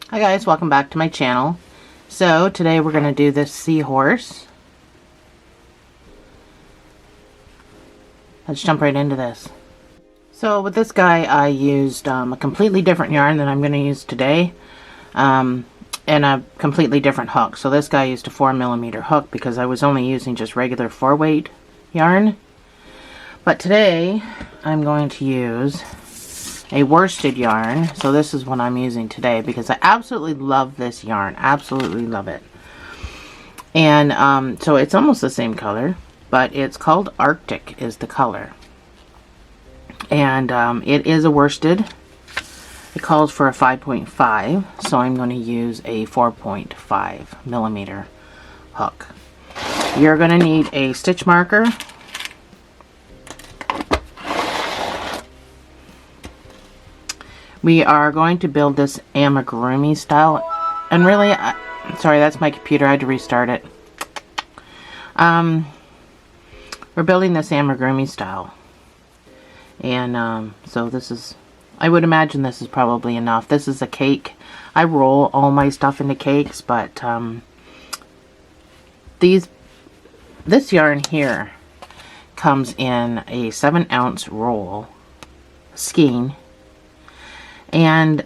Hi guys, welcome back to my channel. So today we're going to do this seahorse. Let's jump right into this. So with this guy I used a completely different yarn than I'm going to use today, and a completely different hook. So this guy used a 4mm hook because I was only using just regular 4-weight yarn. But today I'm going to use a worsted yarn. So this is what I'm using today because I absolutely love this yarn. Absolutely love it. And so it's almost the same color, but it's called Arctic is the color. And it is a worsted. It calls for a 5.5, so I'm going to use a 4.5mm hook. You're going to need a stitch marker. We are going to build this amigurumi style, and really, sorry, that's my computer, I had to restart it. We're building this amigurumi style, and so this is, I would imagine this is probably enough. This is a cake. I roll all my stuff into cakes, but this yarn here comes in a 7-ounce roll skein. And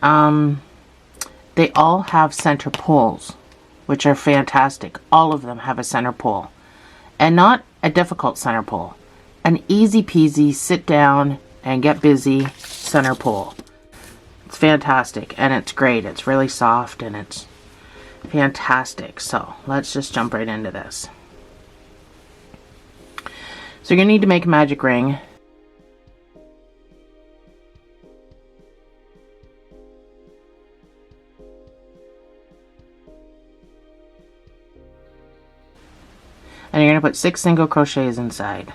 they all have center pulls, which are fantastic. All of them have a center pull. And not a difficult center pull. An easy peasy, sit down and get busy center pull. It's fantastic and it's great. It's really soft and it's fantastic. So let's just jump right into this. So you're going to need to make a magic ring. And you're going to put 6 single crochets inside.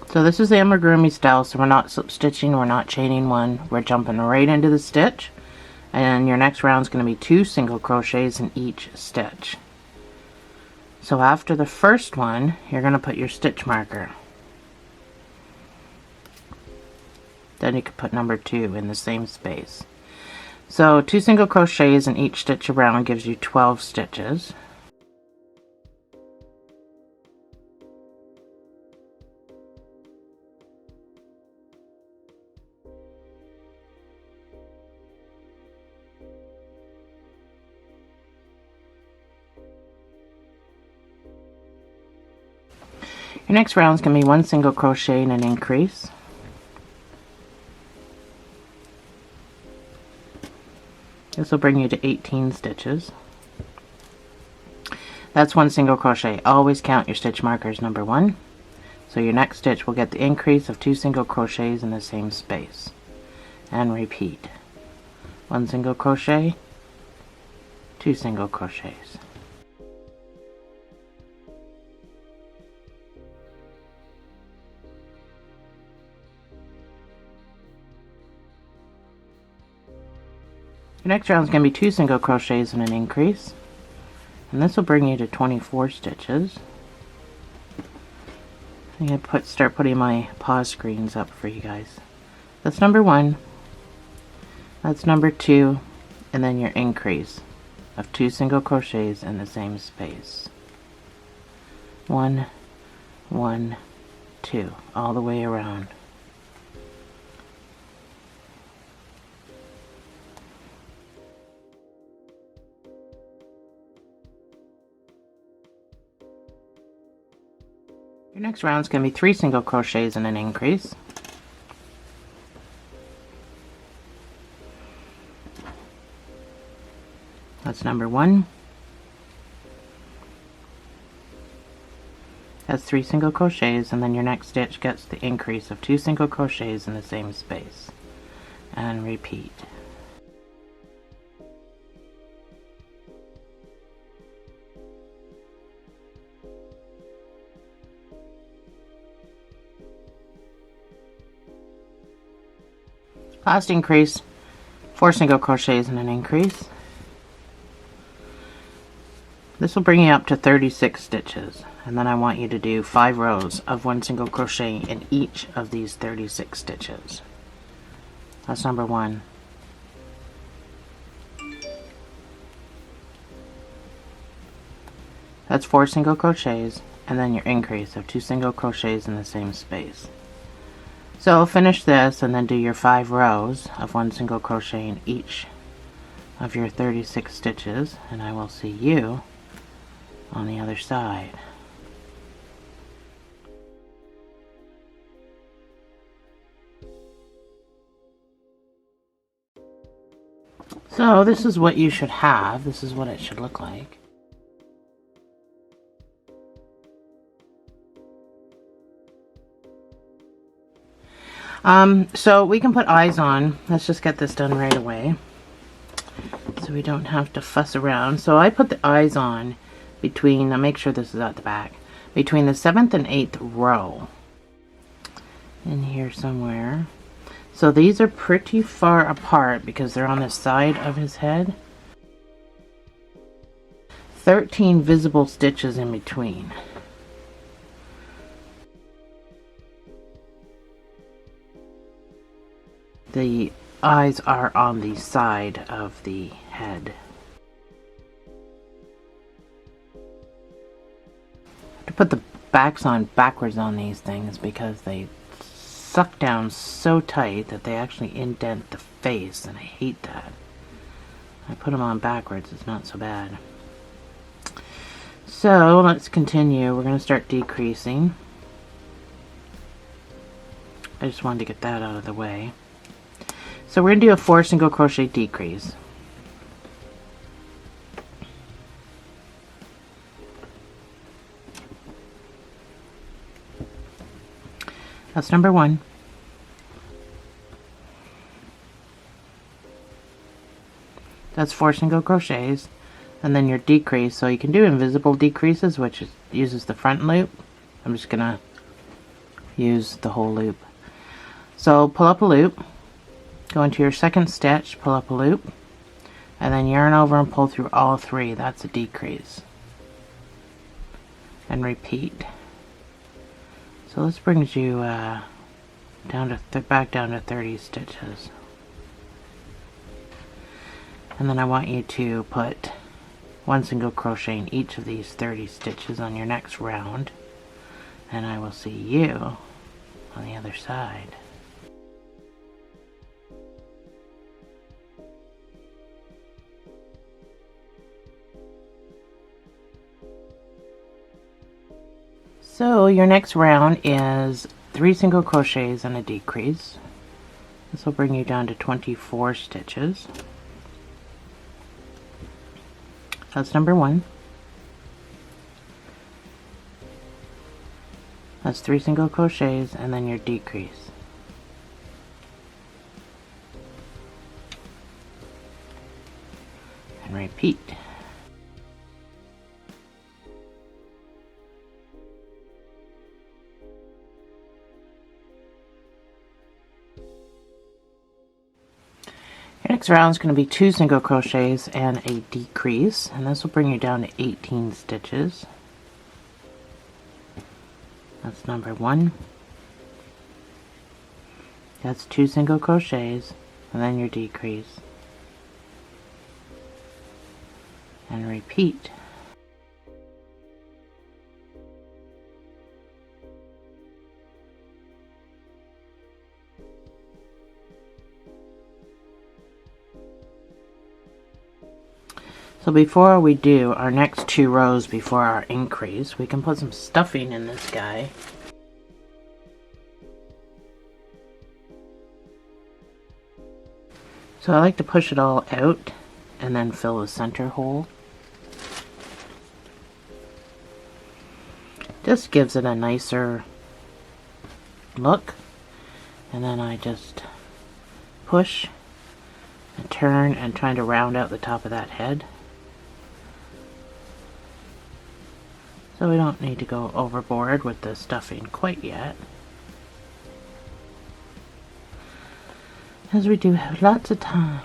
So this is the amigurumi style, so we're not slip stitching, we're not chaining one, we're jumping right into the stitch. And your next round is going to be 2 single crochets in each stitch. So after the first one, you're going to put your stitch marker. Then you can put number 2 in the same space. So 2 single crochets in each stitch around gives you 12 stitches. Your next round is going to be 1 single crochet and an increase. This will bring you to 18 stitches. That's 1 single crochet. Always count your stitch markers number 1. So your next stitch will get the increase of 2 single crochets in the same space. And repeat. 1 single crochet, 2 single crochets. Your next round is going to be 2 single crochets and an increase, and this will bring you to 24 stitches. I'm going to start putting my pause screens up for you guys. That's number 1, that's number 2, and then your increase of 2 single crochets in the same space. 1, 1, 2, all the way around. Your next round is going to be 3 single crochets and an increase. That's number 1. That's 3 single crochets, and then your next stitch gets the increase of 2 single crochets in the same space. And repeat. Last increase, 4 single crochets and an increase. This will bring you up to 36 stitches, and then I want you to do 5 rows of 1 single crochet in each of these 36 stitches. That's number 1. That's 4 single crochets, and then your increase of 2 single crochets in the same space. So finish this and then do your 5 rows of 1 single crochet in each of your 36 stitches, and I will see you on the other side. So this is what you should have. This is what it should look like. So we can put eyes on. Let's just get this done right away so we don't have to fuss around. So I put the eyes on between, now make sure this is at the back, between the 7th and 8th row in here somewhere. So these are pretty far apart because they're on the side of his head. 13 visible stitches in between. The eyes are on the side of the head. To put the backs on backwards on these things because they suck down so tight that they actually indent the face, and I hate that. I put them on backwards, it's not so bad. So let's continue. We're going to start decreasing. I just wanted to get that out of the way. So we're going to do a 4 single crochet decrease. That's number 1. That's 4 single crochets, and then your decrease. So you can do invisible decreases, which uses the front loop. I'm just gonna use the whole loop. So pull up a loop, go into your second stitch, pull up a loop, and then yarn over and pull through all 3. That's a decrease. And repeat. So this brings you back down to 30 stitches. And then I want you to put 1 single crochet in each of these 30 stitches on your next round, and I will see you on the other side. So your next round is 3 single crochets and a decrease. This will bring you down to 24 stitches. That's number 1. That's 3 single crochets and then your decrease. And repeat. Your next round is going to be 2 single crochets and a decrease, and this will bring you down to 18 stitches. That's number 1. That's 2 single crochets and then your decrease. And repeat. So before we do our next 2 rows before our increase, we can put some stuffing in this guy. So I like to push it all out and then fill the center hole. Just gives it a nicer look. And then I just push and turn and trying to round out the top of that head. So we don't need to go overboard with the stuffing quite yet, as we do have lots of time.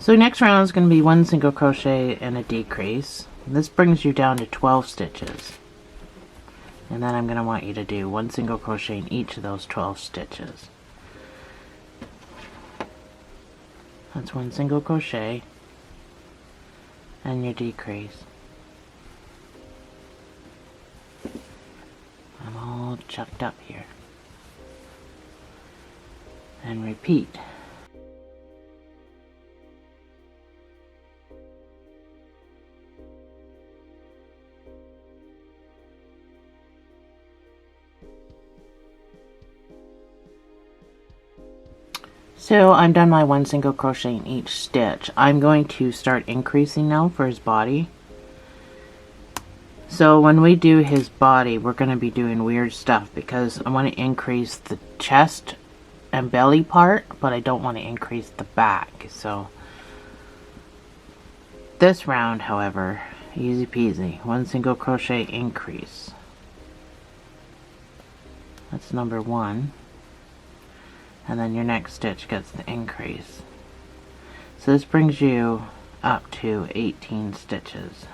So next round is going to be 1 single crochet and a decrease. And this brings you down to 12 stitches. And then I'm going to want you to do 1 single crochet in each of those 12 stitches. That's 1 single crochet and your decrease. I'm all chucked up here. And repeat. So I'm done my 1 single crochet in each stitch. I'm going to start increasing now for his body. So when we do his body, we're going to be doing weird stuff because I want to increase the chest and belly part, but I don't want to increase the back. So this round, however, easy peasy, 1 single crochet increase. That's number 1. And then your next stitch gets the increase. So this brings you up to 18 stitches.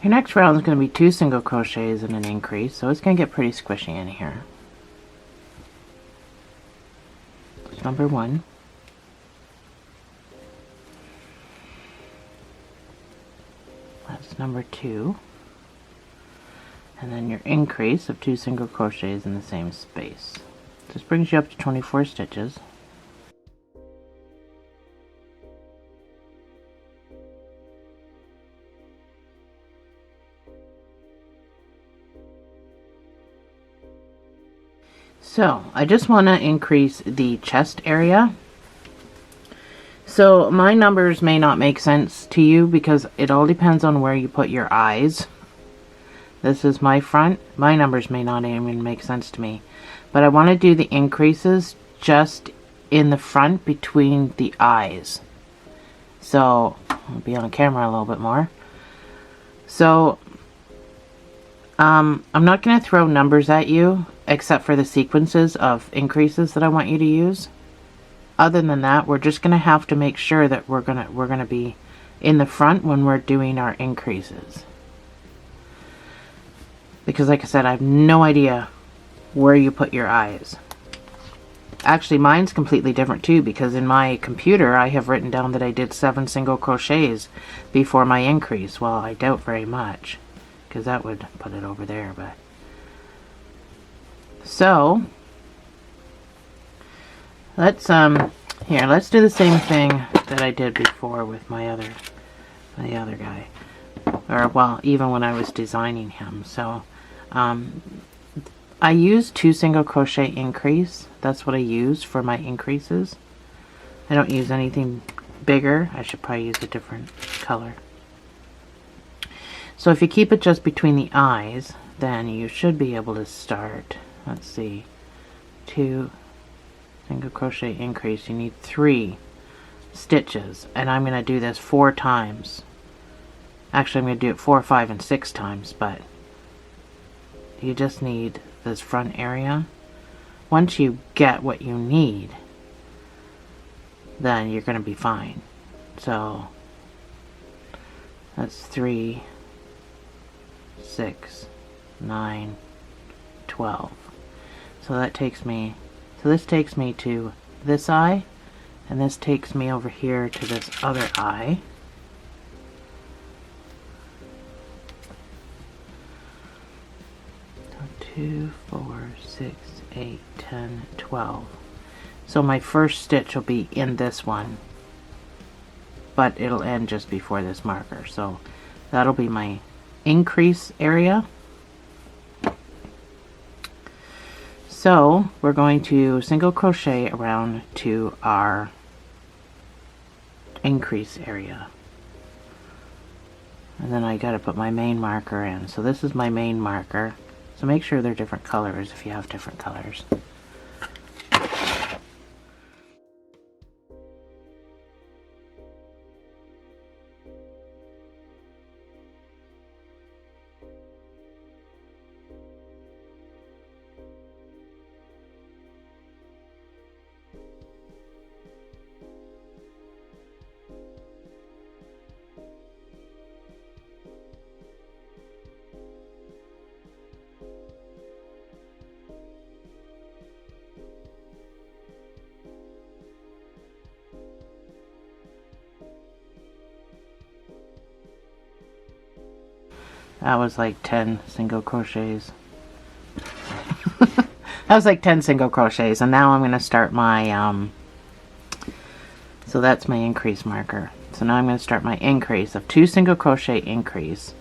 Your next round is going to be 2 single crochets and an increase, so it's going to get pretty squishy in here. That's number 1. That's number 2. And then your increase of 2 single crochets in the same space. This brings you up to 24 stitches. So I just want to increase the chest area. So my numbers may not make sense to you because it all depends on where you put your eyes. This is my front. My numbers may not even make sense to me. But I want to do the increases just in the front between the eyes. So I'll be on camera a little bit more. So I'm not going to throw numbers at you except for the sequences of increases that I want you to use. Other than that, we're just going to have to make sure that we're going to be in the front when we're doing our increases. Because like I said, I have no idea where you put your eyes. Actually, mine's completely different too, because in my computer I have written down that I did 7 single crochets before my increase. Well, I doubt very much, because that would put it over there, but so let's let's do the same thing that I did before with the other guy, or well, even when I was designing him. So I use 2 single crochet increase. That's what I use for my increases. I don't use anything bigger. I should probably use a different color. So if you keep it just between the eyes, then you should be able to start, let's see, 2 single crochet increase. You need 3 stitches, and I'm going to do this 4 times. Actually, I'm going to do it 4, 5, and 6 times, but you just need this front area. Once you get what you need, then you're going to be fine. So that's 3, 6, 9, 12. So that takes me, so this takes me to this eye, and this takes me over here to this other eye. So 2, 4, 6, 8, 10, 12. So my first stitch will be in this one, but it'll end just before this marker. So that'll be my increase area. So we're going to single crochet around to our increase area. And then I gotta put my main marker in. So this is my main marker. So make sure they're different colors if you have different colors. That was like 10 single crochets. That was like 10 single crochets, and now I'm going to start my, so that's my increase marker. So now I'm going to start my increase of 2 single crochet increase.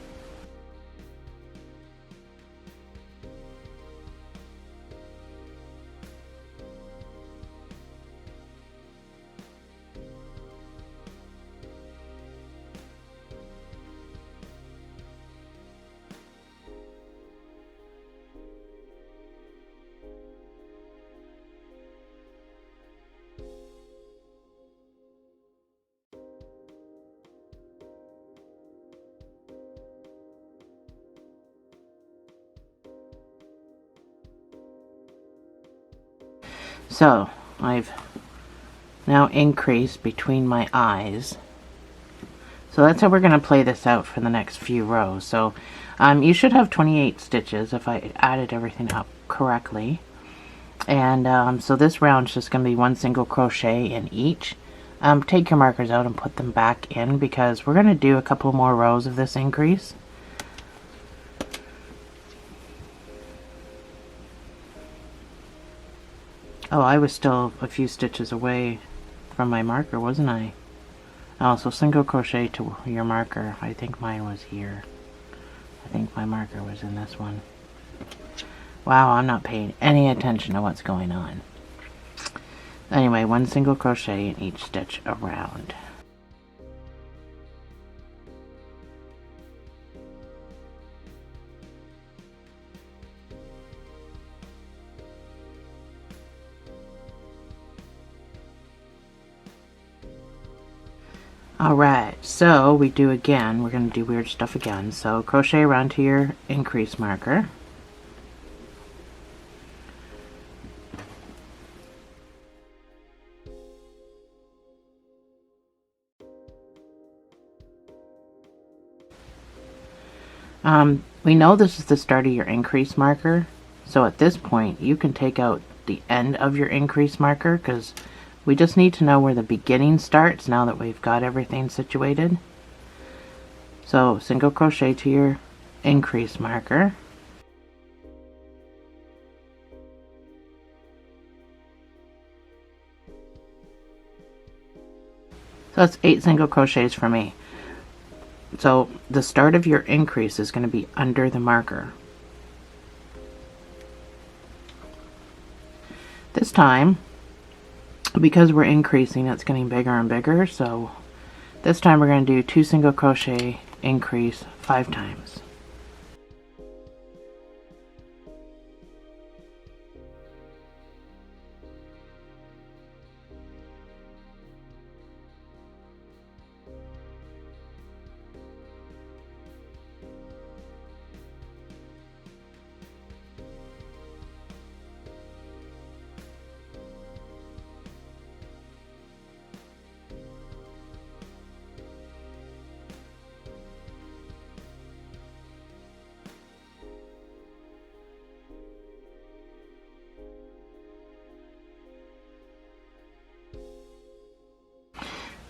So I've now increased between my eyes. So that's how we're going to play this out for the next few rows. So you should have 28 stitches if I added everything up correctly. And so this round's just going to be 1 single crochet in each. Take your markers out and put them back in, because we're going to do a couple more rows of this increase. Oh, I was still a few stitches away from my marker, wasn't I? Oh, so single crochet to your marker. I think mine was here. I think my marker was in this one. Wow, I'm not paying any attention to what's going on. Anyway, 1 single crochet in each stitch around. Alright, so we do again, we're going to do weird stuff again. So crochet around to your increase marker. We know this is the start of your increase marker, so at this point you can take out the end of your increase marker, because we just need to know where the beginning starts now that we've got everything situated. So single crochet to your increase marker. So that's 8 single crochets for me. So the start of your increase is going to be under the marker. This time, because we're increasing, it's getting bigger and bigger, so this time we're going to do 2 single crochet increase 5 times.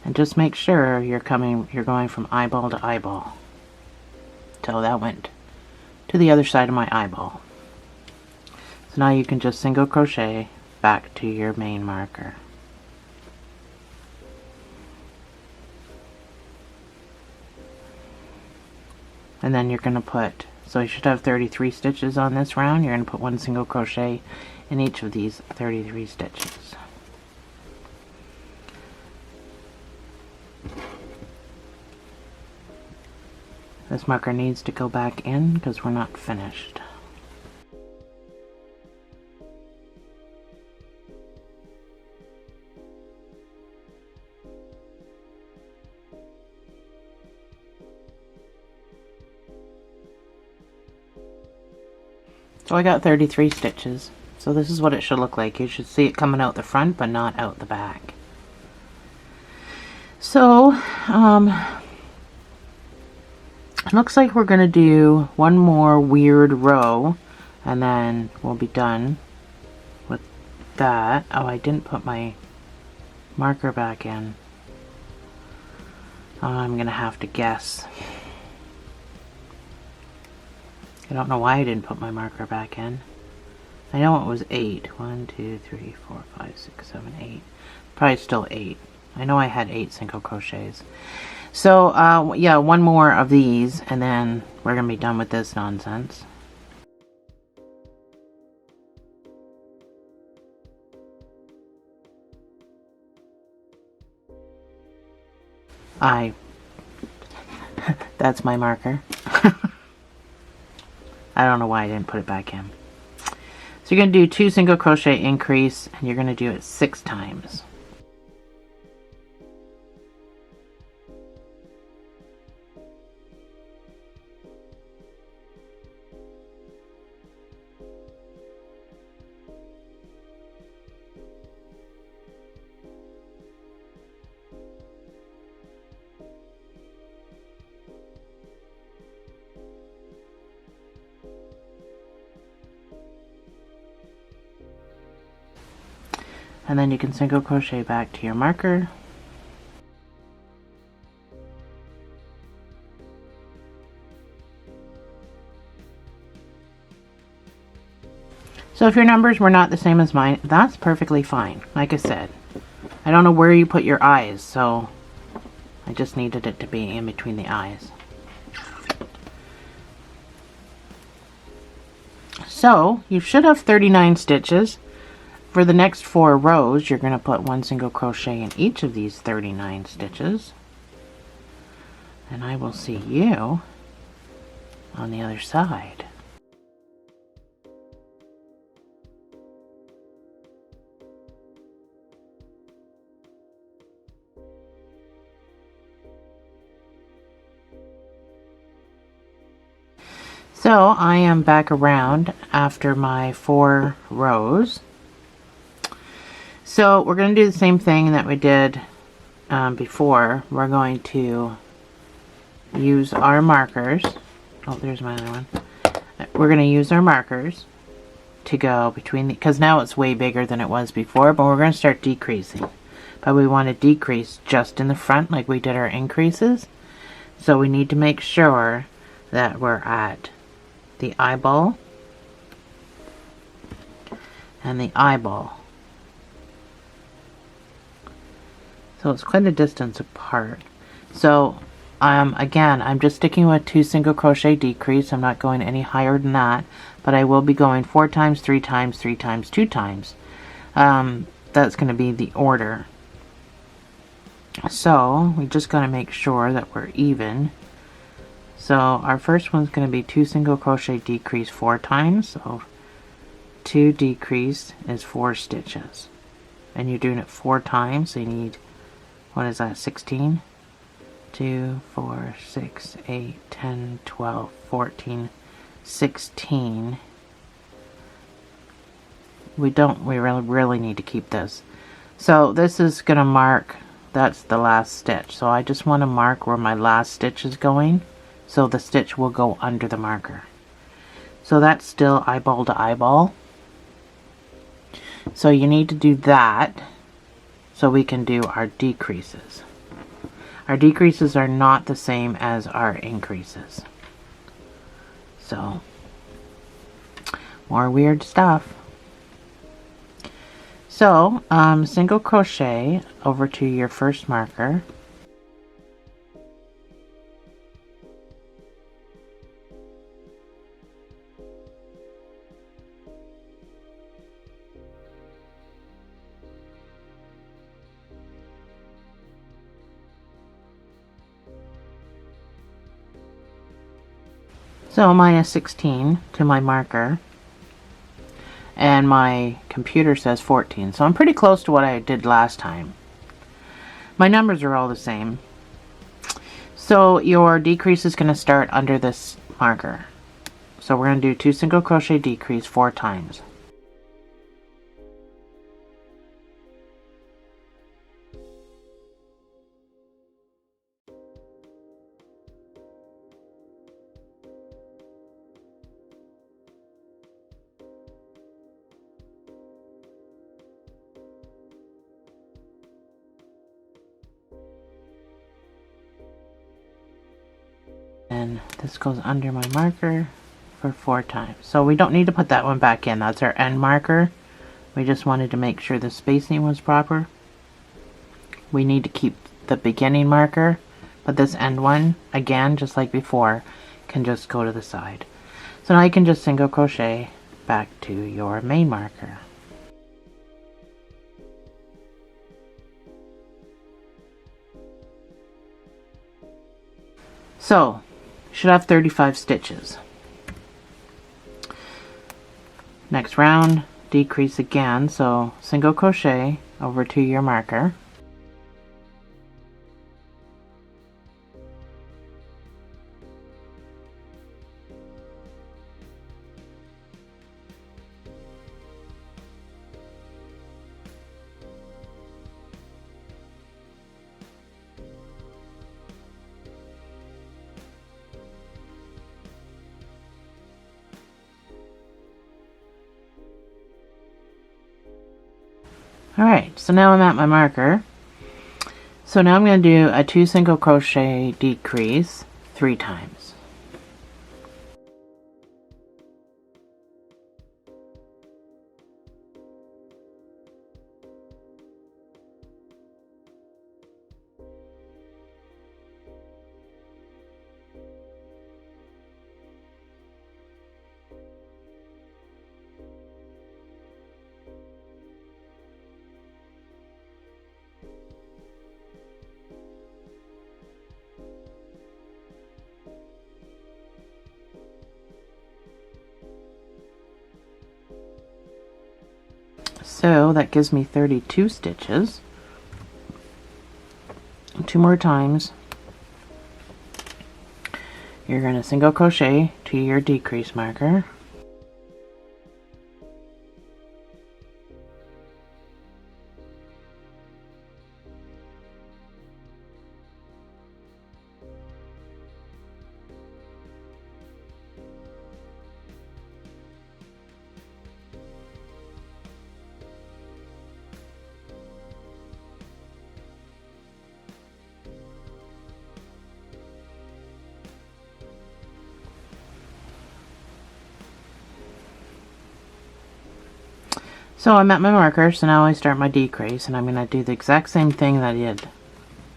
And just make sure you're going from eyeball to eyeball. So that went to the other side of my eyeball. So now you can just single crochet back to your main marker. And then you're going to put, so you should have 33 stitches on this round. You're going to put 1 single crochet in each of these 33 stitches. This marker needs to go back in because we're not finished. So I got 33 stitches. So this is what it should look like. You should see it coming out the front but not out the back. So, it looks like we're going to do one more weird row and then we'll be done with that. Oh, I didn't put my marker back in. I'm going to have to guess. I don't know why I didn't put my marker back in. I know it was 8. 1, 2, 3, 4, 5, 6, 7, 8. Probably still 8. I know I had 8 single crochets. So, yeah, one more of these, and then we're going to be done with this nonsense. That's my marker. I don't know why I didn't put it back in. So you're going to do 2 single crochet increase, and you're going to do it 6 times. And then you can single crochet back to your marker. So if your numbers were not the same as mine, that's perfectly fine. Like I said, I don't know where you put your eyes, so I just needed it to be in between the eyes. So you should have 39 stitches. For the next 4 rows, you're going to put 1 single crochet in each of these 39 stitches. And I will see you on the other side. So I am back around after my 4 rows. So we're going to do the same thing that we did before. We're going to use our markers. Oh, there's my other one. We're going to use our markers to go between the, because now it's way bigger than it was before, but we're going to start decreasing. But we want to decrease just in the front like we did our increases. So we need to make sure that we're at the eyeball and the eyeball. So it's quite a distance apart. So again, I'm just sticking with 2 single crochet decrease. I'm not going any higher than that, but I will be going 4 times, 3 times, 3 times, 2 times. That's going to be the order. So we just got to make sure that we're even. So our first one's going to be 2 single crochet decrease 4 times. So 2 decrease is 4 stitches. And you're doing it 4 times, so you need, what is that, 16? 2, 4, 6, 8, 10, 12, 14, 16. We really need to keep this. So this is going to mark, that's the last stitch. So I just want to mark where my last stitch is going, so the stitch will go under the marker. So that's still eyeball to eyeball. So you need to do that so we can do our decreases. Our decreases are not the same as our increases. So, more weird stuff. So, single crochet over to your first marker. So minus 16 to my marker, and my computer says 14, so I'm pretty close to what I did last time. My numbers are all the same. So your decrease is going to start under this marker. So we're going to do 2 single crochet decrease 4 times. And this goes under my marker. for 4 times. So we don't need to put that one back in. That's our end marker. We just wanted to make sure the spacing was proper. We need to keep the beginning marker, but this end one, again, just like before, can just go to the side. So now you can just single crochet back to your main marker. So, you should have 35 stitches. Next round, decrease again, so single crochet over to your marker. Alright, so now I'm at my marker. So now I'm going to do a 2 single crochet decrease 3 times. So that gives me 32 stitches. 2 more times. You're going to single crochet to your decrease marker. So I'm at my marker, so now I start my decrease, and I'm going to do the exact same thing that I did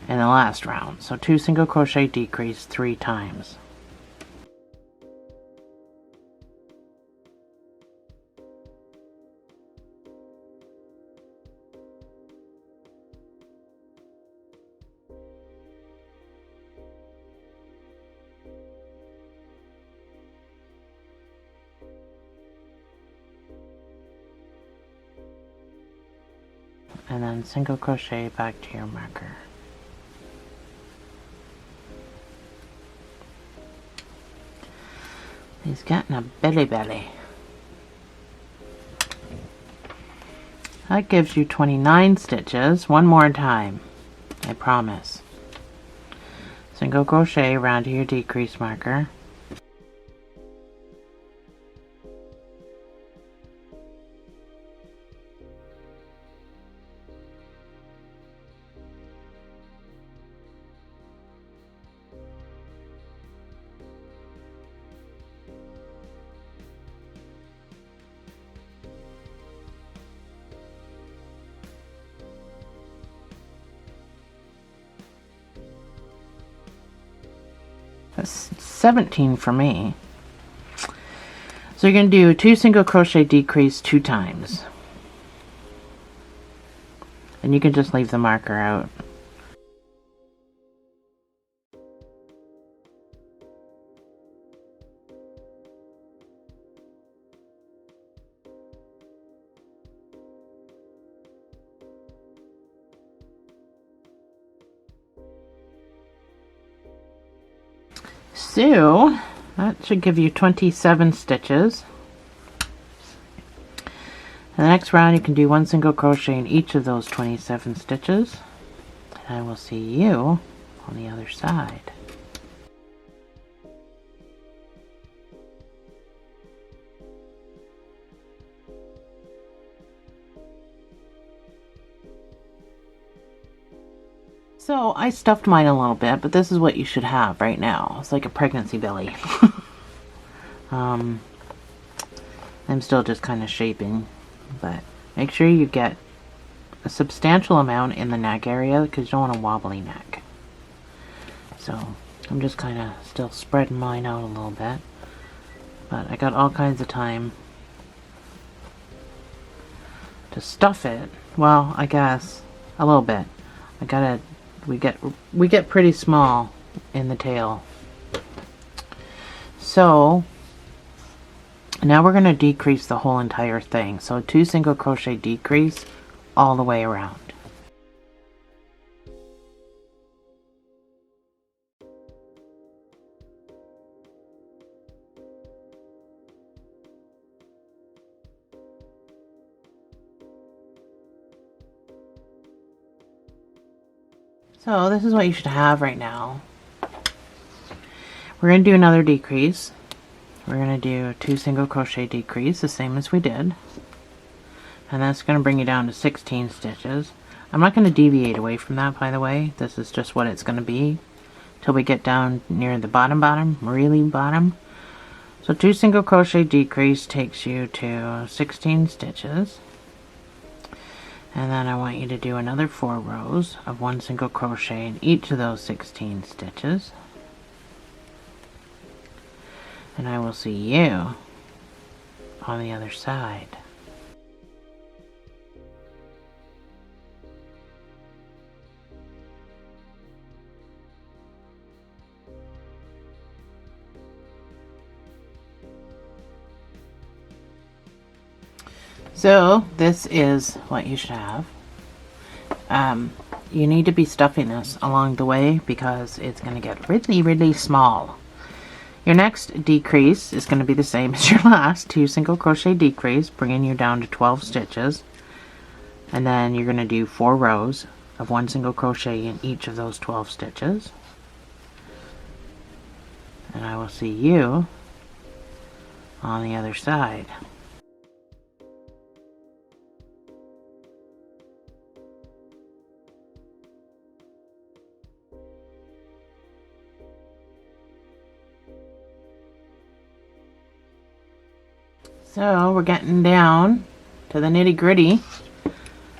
in the last round. So 2 single crochet decrease 3 times. And then single crochet back to your marker. He's getting a belly. That gives you 29 stitches. One more time, I promise. Single crochet around to your decrease marker. That's 17 for me. So you're going to do 2 single crochet decrease 2 times. And you can just leave the marker out. So that should give you 27 stitches. And the next round you can do 1 single crochet in each of those 27 stitches. And I will see you on the other side. So I stuffed mine a little bit, but this is what you should have right now. It's like a pregnancy belly. I'm still just kind of shaping, but make sure you get a substantial amount in the neck area because you don't want a wobbly neck. So I'm just kind of still spreading mine out a little bit, but I got all kinds of time to stuff it. Well, I guess a little bit. We get pretty small in the tail. So now we're going to decrease the whole entire thing. So 2 single crochet decrease all the way around. So this is what you should have right now. We're going to do another decrease. We're going to do 2 single crochet decrease, the same as we did. And that's going to bring you down to 16 stitches. I'm not going to deviate away from that, by the way. This is just what it's going to be till we get down near the bottom, really bottom. So 2 single crochet decrease takes you to 16 stitches. And then I want you to do another 4 rows of 1 single crochet in each of those 16 stitches. And I will see you on the other side. So this is what you should have. You need to be stuffing this along the way because it's going to get really small. Your next decrease is going to be the same as your last, 2 single crochet decrease, bringing you down to 12 stitches. And then you're going to do 4 rows of 1 single crochet in each of those 12 stitches. And I will see you on the other side. So we're getting down to the nitty gritty.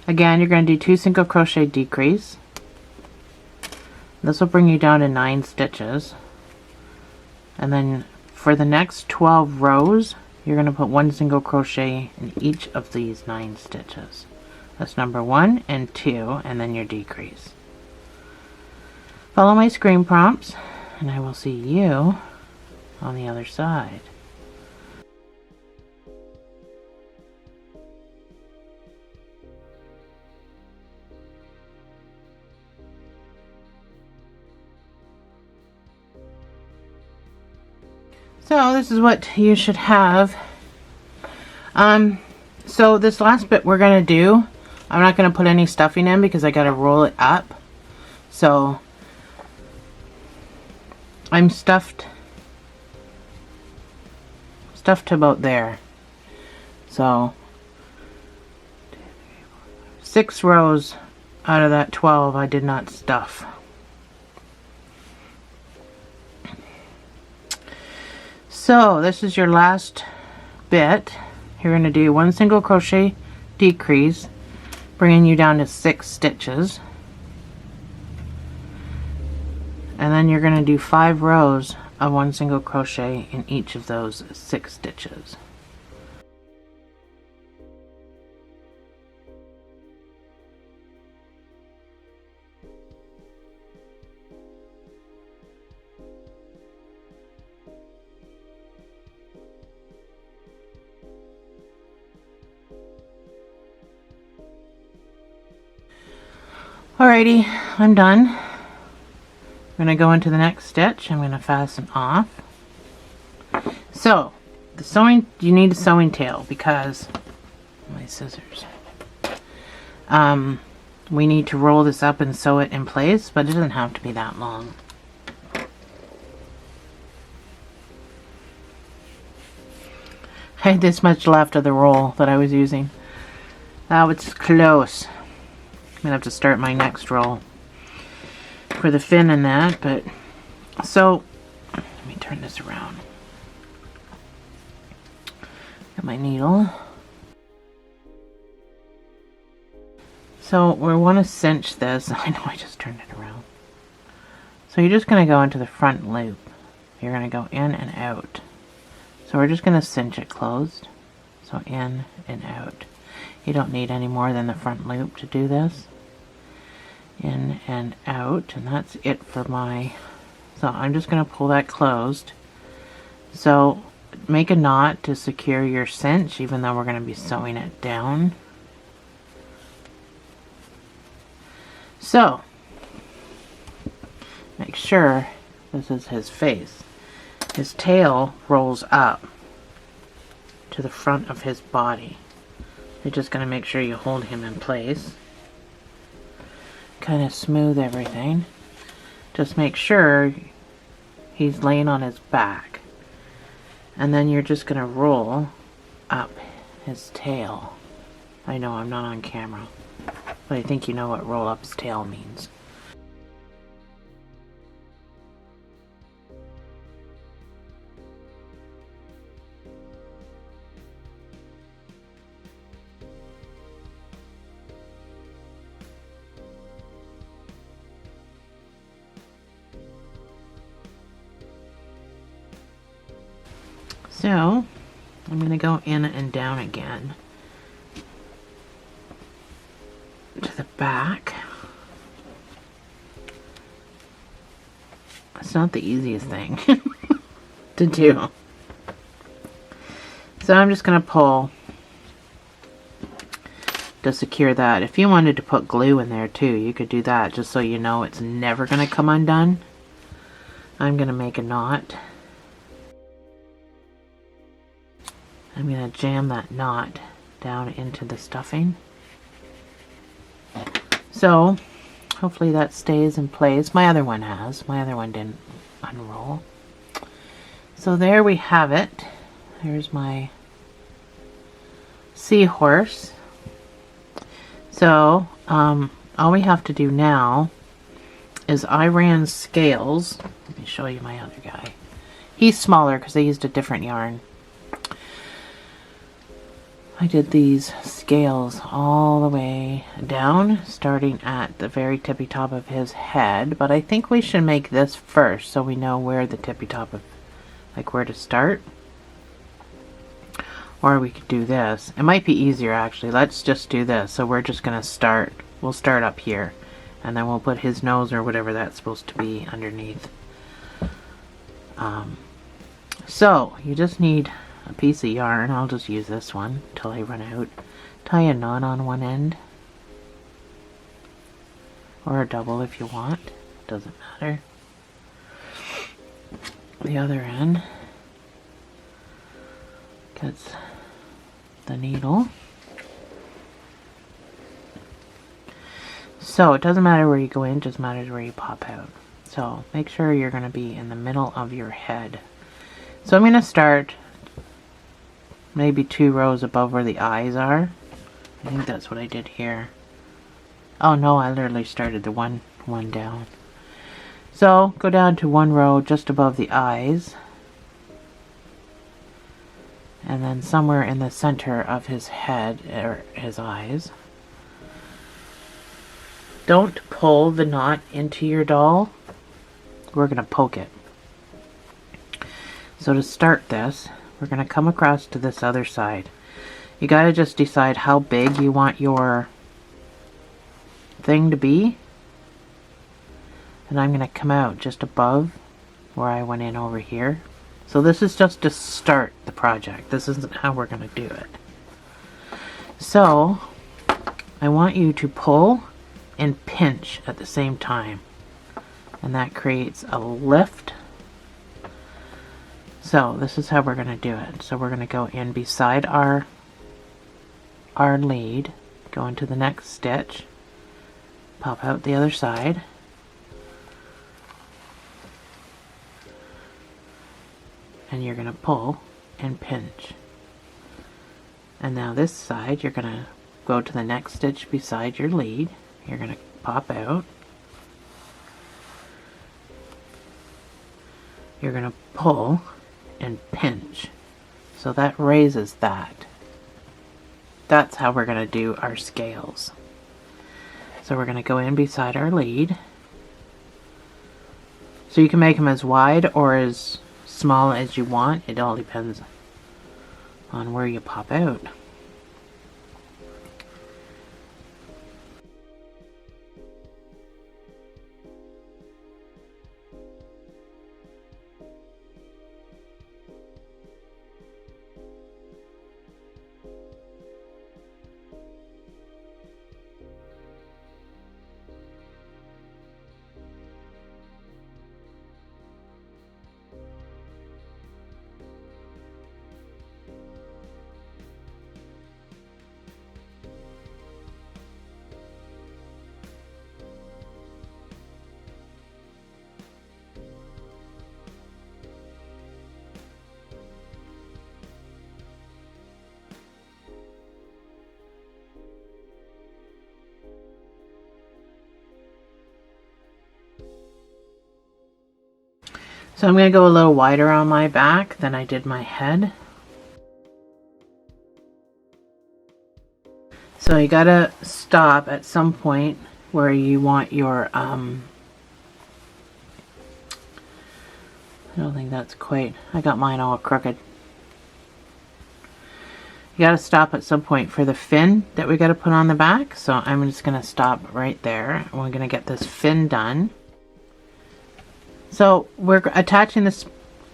Again, you're going to do 2 single crochet decrease. This will bring you down to 9 stitches. And then for the next 12 rows, you're going to put 1 single crochet in each of these 9 stitches. That's number 1 and 2, and then your decrease. Follow my screen prompts, and I will see you on the other side. So this is what you should have. So this last bit we're going to do, I'm not going to put any stuffing in because I got to roll it up. So I'm stuffed to about there. So 6 rows out of that 12 I did not stuff. So this is your last bit. You're going to do 1 single crochet decrease, bringing you down to 6 stitches. And then you're going to do 5 rows of 1 single crochet in each of those 6 stitches. Alrighty, I'm done. I'm going to go into the next stitch. I'm going to fasten off. So, the sewing, you need a sewing tail because my scissors. We need to roll this up and sew it in place, but it doesn't have to be that long. I had this much left of the roll that I was using. Oh, it's close. I'm gonna have to start my next roll for the fin and that, but so let me turn this around. Get my needle. So we want to cinch this. I know I just turned it around. So you're just going to go into the front loop. You're going to go in and out. So we're just going to cinch it closed. So in and out. You don't need any more than the front loop to do this. In and out, and that's it for my... So I'm just going to pull that closed. So make a knot to secure your cinch, even though we're going to be sewing it down. So make sure this is his face. His tail rolls up to the front of his body. You're just going to make sure you hold him in place. Kind of smooth everything. Just make sure he's laying on his back. And then you're just going to roll up his tail. I know I'm not on camera, but I think you know what roll up his tail means. So, I'm going to go in and down again to the back. It's not the easiest thing to do. So I'm just going to pull to secure that. If you wanted to put glue in there too, you could do that, just so you know it's never going to come undone. I'm going to make a knot. I'm going to jam that knot down into the stuffing. So, hopefully that stays in place. My other one has. My other one didn't unroll. So there we have it. There's my Seahorse. So, all we have to do now is I ran scales. Let me show you my other guy. He's smaller because I used a different yarn. I did these scales all the way down, starting at the very tippy top of his head, but I think we should make this first so we know where the tippy top of, like where to start. Or we could do this. It might be easier actually. Let's just do this. So we're just gonna start, we'll start up here, and then we'll put his nose or whatever that's supposed to be underneath. So you just need a piece of yarn. I'll just use this one till I run out. Tie a knot on one end, or a double if you want, doesn't matter. The other end gets the needle. So it doesn't matter where you go in, it just matters where you pop out. So make sure you're going to be in the middle of your head. So I'm going to start maybe 2 rows above where the eyes are. I think that's what I did here. Oh no, I literally started the one down. So go down to 1 row just above the eyes, and then somewhere in the center of his head, or his eyes. Don't pull the knot into your doll. We're going to poke it. So to start this, we're going to come across to this other side. You got to just decide how big you want your thing to be. And I'm going to come out just above where I went in over here. So this is just to start the project. This isn't how we're going to do it. So I want you to pull and pinch at the same time. And that creates a lift. So this is how we're going to do it. So we're going to go in beside our lead, go into the next stitch, pop out the other side, and you're going to pull and pinch. And now this side, you're going to go to the next stitch beside your lead, you're going to pop out, you're going to pull and pinch. So that raises that. That's how we're going to do our scales. So we're going to go in beside our lead. So you can make them as wide or as small as you want. It all depends on where you pop out. So I'm going to go a little wider on my back than I did my head. So you gotta stop at some point where you want your, I don't think that's quite, I got mine all crooked. You gotta stop at some point for the fin that we gotta put on the back. So I'm just gonna stop right there. We're gonna get this fin done. So we're attaching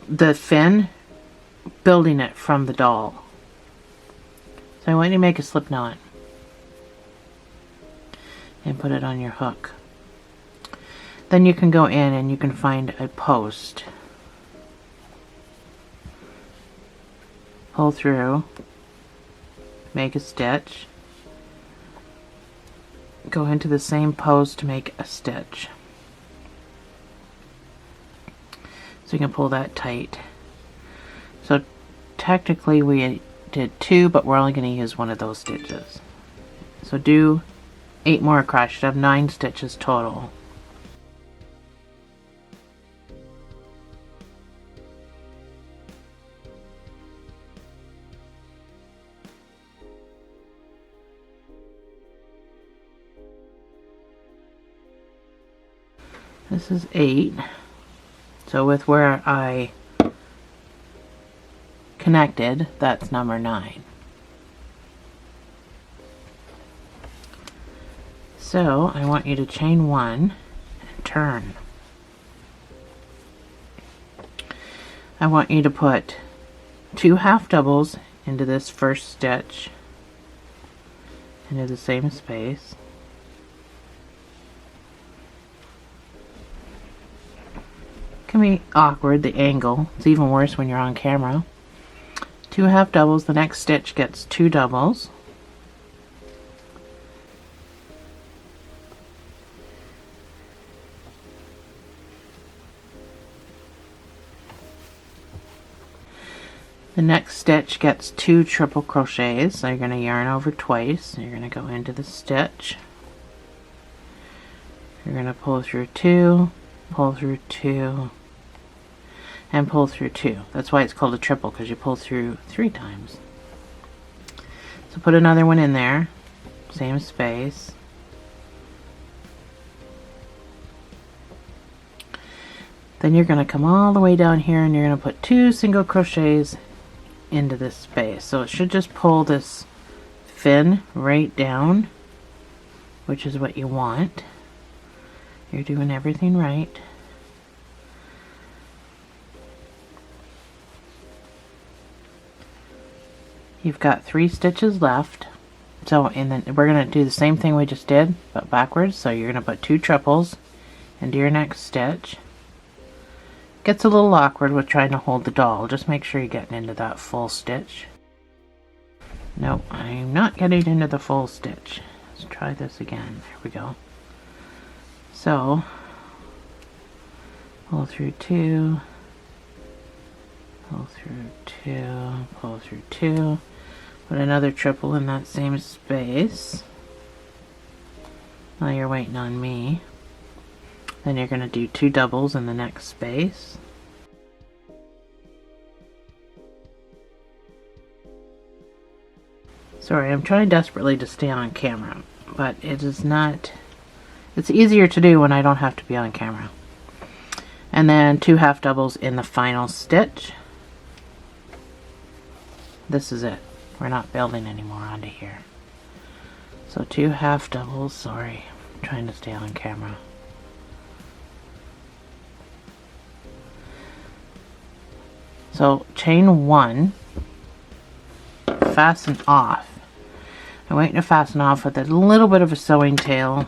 the fin, building it from the doll. So I want you to make a slip knot and put it on your hook. Then you can go in and you can find a post. Pull through, make a stitch, go into the same post to make a stitch. So you can pull that tight. So technically we did 2, but we're only going to use one of those stitches. So do 8 more across. You should have 9 stitches total. This is 8. So with where I connected, that's number 9. So I want you to chain 1 and turn. I want you to put 2 half doubles into this first stitch, into the same space. Can be awkward, the angle. It's even worse when you're on camera. 2 half doubles, the next stitch gets 2 doubles. The next stitch gets 2 triple crochets, so you're going to yarn over twice. You're going to go into the stitch. You're going to pull through 2, pull through 2, and pull through 2. That's why it's called a triple, because you pull through 3 times. So put another one in there, same space. Then you're going to come all the way down here and you're going to put 2 single crochets into this space. So it should just pull this fin right down, which is what you want. You're doing everything right. You've got 3 stitches left. So, and then we're going to do the same thing we just did, but backwards. So you're going to put 2 triples into your next stitch. Gets a little awkward with trying to hold the doll. Just make sure you're getting into that full stitch. No, I'm not getting into the full stitch. Let's try this again. There we go. So, pull through 2, pull through 2, pull through 2, put another triple in that same space. While you're waiting on me. Then you're going to do 2 doubles in the next space. Sorry, I'm trying desperately to stay on camera, but it is not, it's easier to do when I don't have to be on camera. And then 2 half doubles in the final stitch. This is it. We're not building anymore onto here. So 2 half doubles, sorry, I'm trying to stay on camera. So chain 1, fasten off. I'm waiting to fasten off with a little bit of a sewing tail.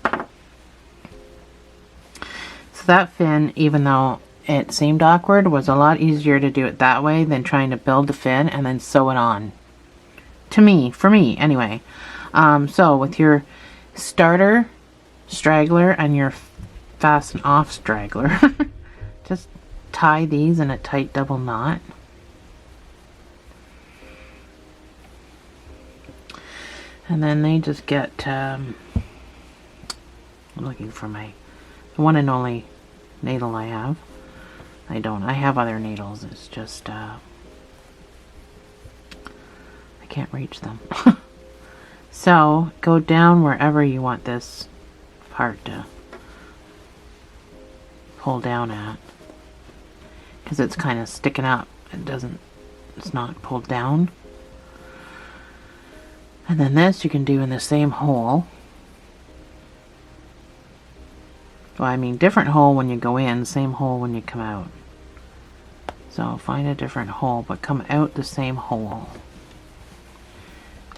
So that fin, even though it seemed awkward, was a lot easier to do it that way than trying to build the fin and then sew it on. To me, for me anyway. So with your starter straggler and your fasten off straggler, just tie these in a tight double knot. And then they just get, I'm looking for my one and only needle I have. I have other needles, it's just, I can't reach them. So, go down wherever you want this part to pull down at. Because it's kind of sticking up. It's not pulled down. And then this you can do in the same hole. Well, I mean different hole when you go in, same hole when you come out. So find a different hole, but come out the same hole.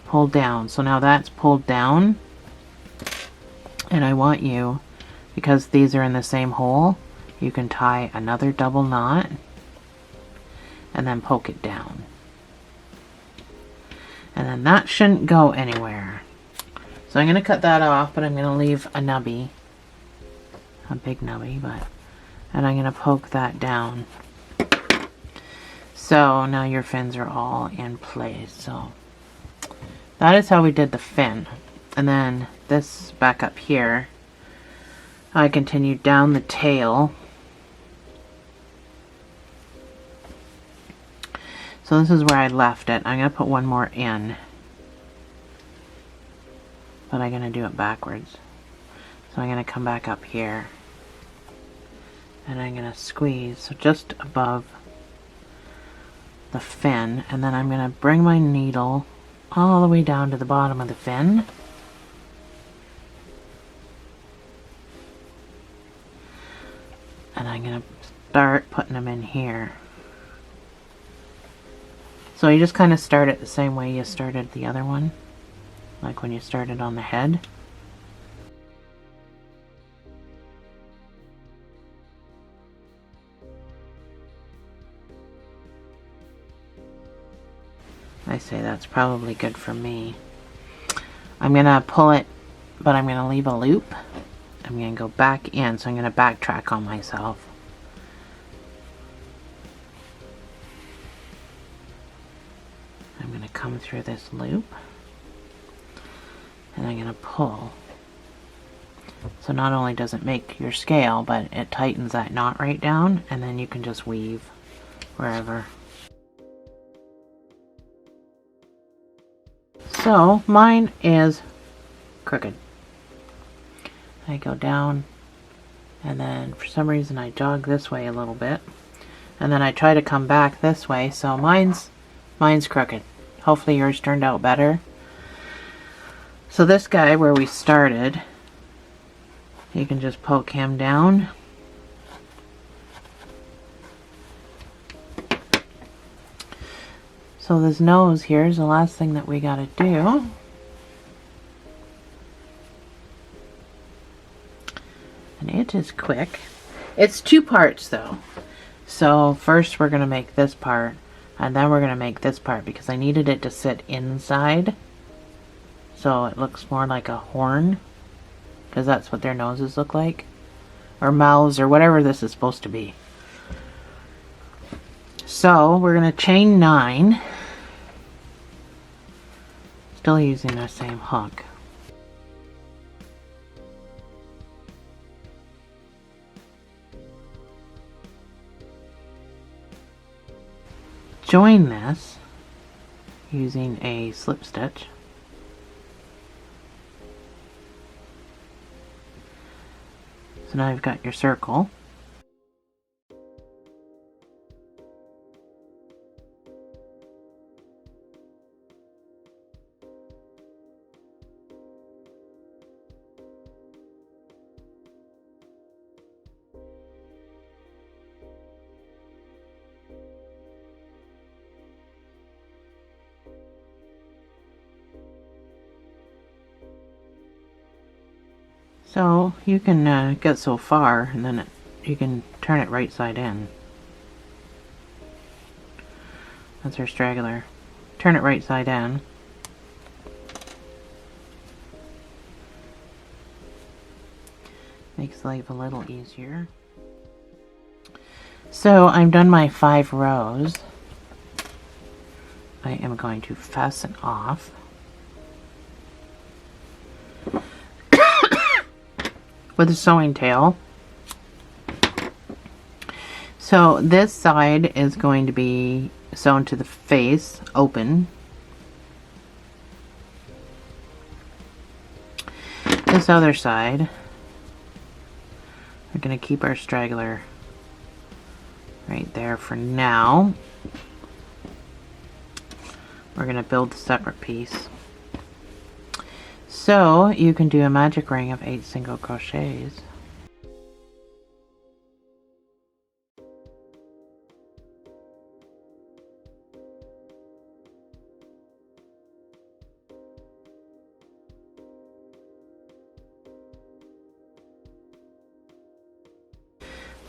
Pull down. So now that's pulled down. And I want you, because these are in the same hole, you can tie another double knot and then poke it down. And then that shouldn't go anywhere. So I'm going to cut that off, but I'm going to leave a nubby. A big nubby, and I'm going to poke that down. So now your fins are all in place. So that is how we did the fin. And then this back up here, I continued down the tail. So this is where I left it. I'm going to put one more in. But I'm going to do it backwards. So I'm going to come back up here. And I'm going to squeeze, so just above the fin. And then I'm going to bring my needle all the way down to the bottom of the fin. And I'm going to start putting them in here. So you just kind of start it the same way you started the other one, like when you started on the head. I say that's probably good for me. I'm going to pull it, but I'm going to leave a loop. I'm going to go back in, so I'm going to backtrack on myself. I'm going to come through this loop, and I'm going to pull. So not only does it make your scale, but it tightens that knot right down, and then you can just weave wherever. So mine is crooked. I go down, and then for some reason I jog this way a little bit, and then I try to come back this way, so mine's crooked. Hopefully yours turned out better. So this guy where we started, you can just poke him down. So this nose here is the last thing that we gotta do. And it is quick. It's 2 parts though. So first we're gonna make this part, and then we're gonna make this part because I needed it to sit inside. So it looks more like a horn, because that's what their noses look like. Or mouths, or whatever this is supposed to be. So we're going to chain 9. Still using the same hook. Join this using a slip stitch. So now you've got your circle. So you can get so far, and then you can turn it right side in. That's our straggler. Turn it right side in. Makes life a little easier. So I'm done my 5 rows. I am going to fasten off. With a sewing tail. So this side is going to be sewn to the face, open. This other side, we're going to keep our straggler right there for now. We're going to build a separate piece. So you can do a magic ring of 8 single crochets.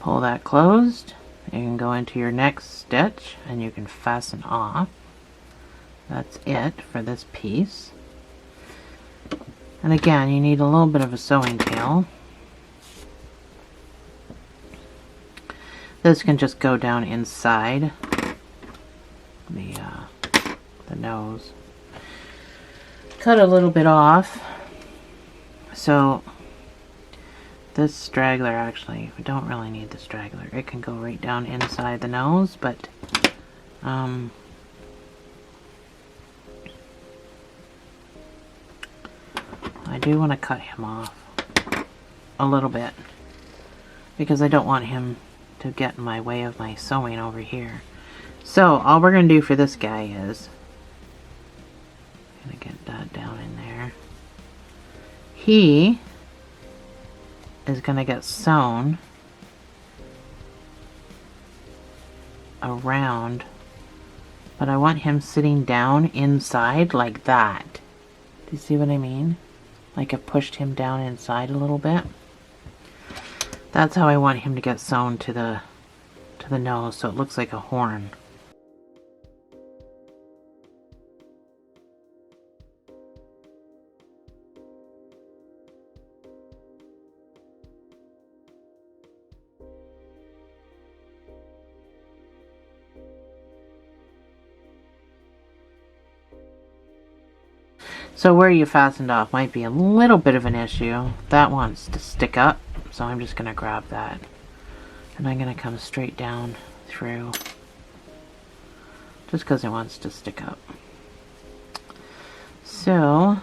Pull that closed. You can go into your next stitch and you can fasten off. That's it for this piece. And again, you need a little bit of a sewing tail. This can just go down inside the nose. Cut a little bit off. So this straggler, actually, we don't really need the straggler. It can go right down inside the nose, but I do want to cut him off a little bit because I don't want him to get in my way of my sewing over here. So all we're going to do for this guy is I'm going to get that down in there. He is going to get sewn around, but I want him sitting down inside like that. Do you see what I mean? Like I pushed him down inside a little bit. That's how I want him to get sewn to the nose, so it looks like a horn. So where you fastened off might be a little bit of an issue. That wants to stick up, so I'm just going to grab that. And I'm going to come straight down through, just because it wants to stick up. So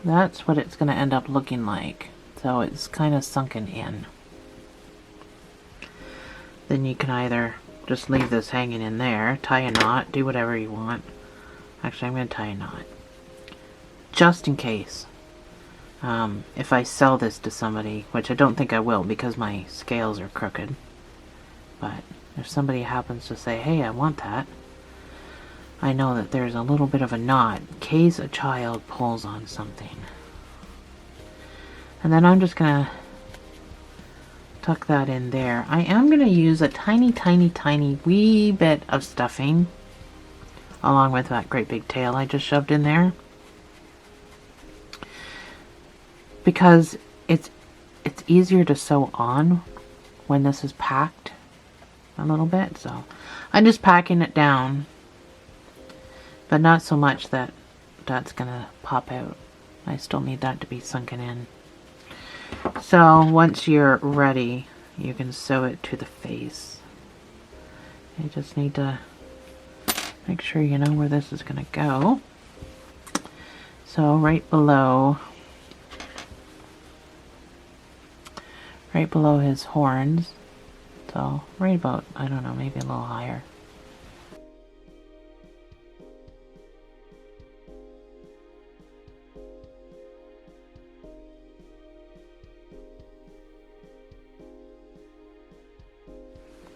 that's what it's going to end up looking like. So it's kind of sunken in. Then you can either just leave this hanging in there, tie a knot, do whatever you want. Actually, I'm going to tie a knot. Just in case. If I sell this to somebody, which I don't think I will because my scales are crooked. But if somebody happens to say, hey, I want that, I know that there's a little bit of a knot in case a child pulls on something. And then I'm just going to tuck that in there. I am going to use a tiny, tiny, tiny wee bit of stuffing along with that great big tail I just shoved in there. Because it's easier to sew on when this is packed a little bit. So I'm just packing it down, but not so much that that's gonna pop out. I still need that to be sunken in. So once you're ready, you can sew it to the face. You just need to make sure you know where this is gonna go. So right below his horns. So right about, I don't know, maybe a little higher.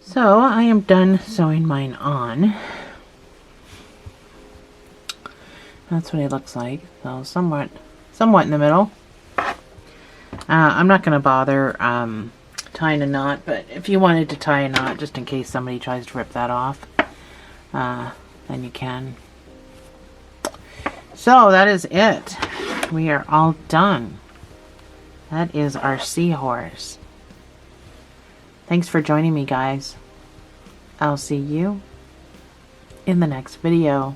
So I am done sewing mine on. That's what it looks like. So somewhat in the middle. I'm not going to bother tying a knot, but if you wanted to tie a knot just in case somebody tries to rip that off, then you can. So that is it. We are all done. That is our Seahorse. Thanks for joining me, guys. I'll see you in the next video.